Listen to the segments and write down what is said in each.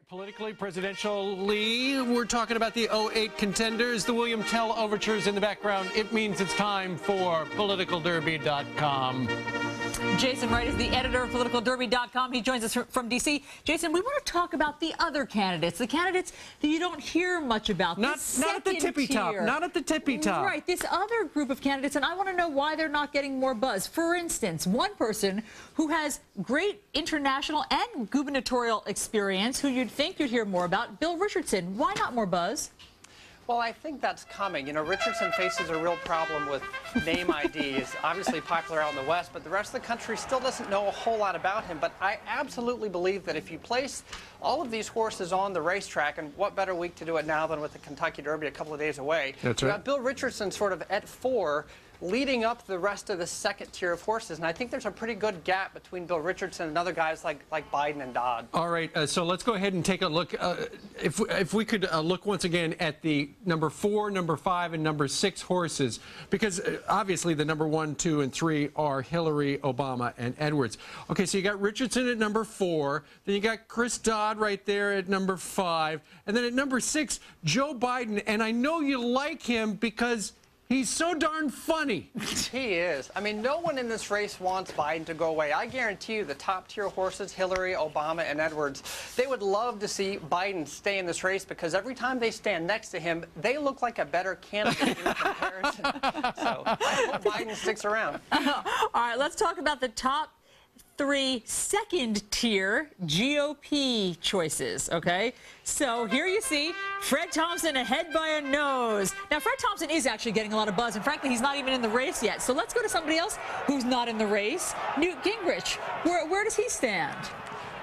Politically, presidentially, we're talking about the '08 contenders, the William Tell overtures in the background. It means it's time for PoliticalDerby.com. Jason Wright is the editor of PoliticalDerby.com. He joins us from D.C. Jason, we want to talk about the other candidates, the candidates that you don't hear much about. Not at the tippy top. Not at the tippy top. Right, this other group of candidates, and I want to know why they're not getting more buzz. For instance, one person who has great international and gubernatorial experience, who you'd think you'd hear more about, Bill Richardson. Why not more buzz? Well, I think that's coming. You know, Richardson faces a real problem with name ID. He's obviously popular out in the West, but the rest of the country still doesn't know a whole lot about him. But I absolutely believe that if you place all of these horses on the racetrack, and what better week to do it now than with the Kentucky Derby a couple of days away, That's you right. got Bill Richardson sort of at 4, leading up the rest of the second tier of horses. And I think there's a pretty good gap between Bill Richardson and other guys like Biden and Dodd. All right, so let's go ahead and take a look. If we could look once again at the number 4, number 5, and number 6 horses, because obviously the number 1, 2, and 3 are Hillary, Obama, and Edwards. Okay, so you got Richardson at number 4, then you got Chris Dodd right there at number 5, and then at number 6, Joe Biden. And I know you like him because he's so darn funny. He is. I mean, no one in this race wants Biden to go away. I guarantee you the top-tier horses, Hillary, Obama, and Edwards, they would love to see Biden stay in this race because every time they stand next to him, they look like a better candidate in comparison. So I hope Biden sticks around. All right, let's talk about the top 3 second-tier GOP choices, okay? So here you see Fred Thompson ahead by a nose. Now, Fred Thompson is actually getting a lot of buzz, and frankly, he's not even in the race yet. So let's go to somebody else who's not in the race, Newt Gingrich. Where does he stand?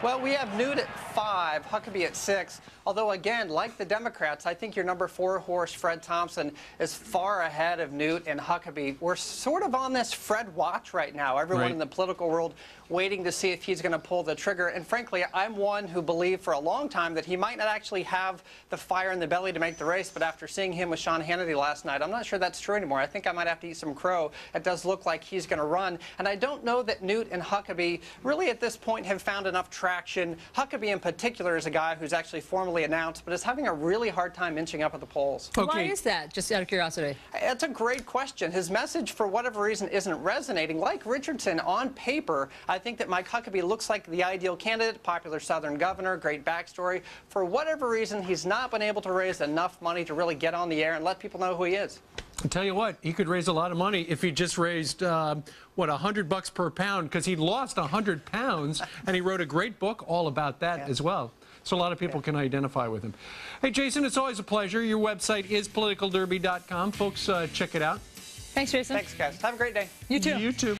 Well, we have Newt at 5, Huckabee at 6. Although, again, like the Democrats, I think your number 4 horse, Fred Thompson, is far ahead of Newt and Huckabee. We're sort of on this Fred watch right now. Everyone in the political world waiting to see if he's going to pull the trigger. And frankly, I'm one who believed for a long time that he might not actually have the fire in the belly to make the race. But after seeing him with Sean Hannity last night, I'm not sure that's true anymore. I think I might have to eat some crow. It does look like he's going to run. And I don't know that Newt and Huckabee really at this point have found enough traction. Huckabee in particular is a guy who's actually formally announced, but is having a really hard time inching up at the polls. Okay. Why is that, just out of curiosity? That's a great question. His message, for whatever reason, isn't resonating. Like Richardson, on paper, I think that Mike Huckabee looks like the ideal candidate, popular Southern governor, great backstory. For whatever reason, he's not been able to raise enough money to really get on the air and let people know who he is. I'll tell you what, he could raise a lot of money if he just raised, what, $100 per pound, because he lost 100 pounds, and he wrote a great book all about that as well. So a lot of people can identify with him. Hey, Jason, it's always a pleasure. Your website is PoliticalDerby.com. Folks, check it out. Thanks, Jason. Thanks, guys. Have a great day. You too. You too.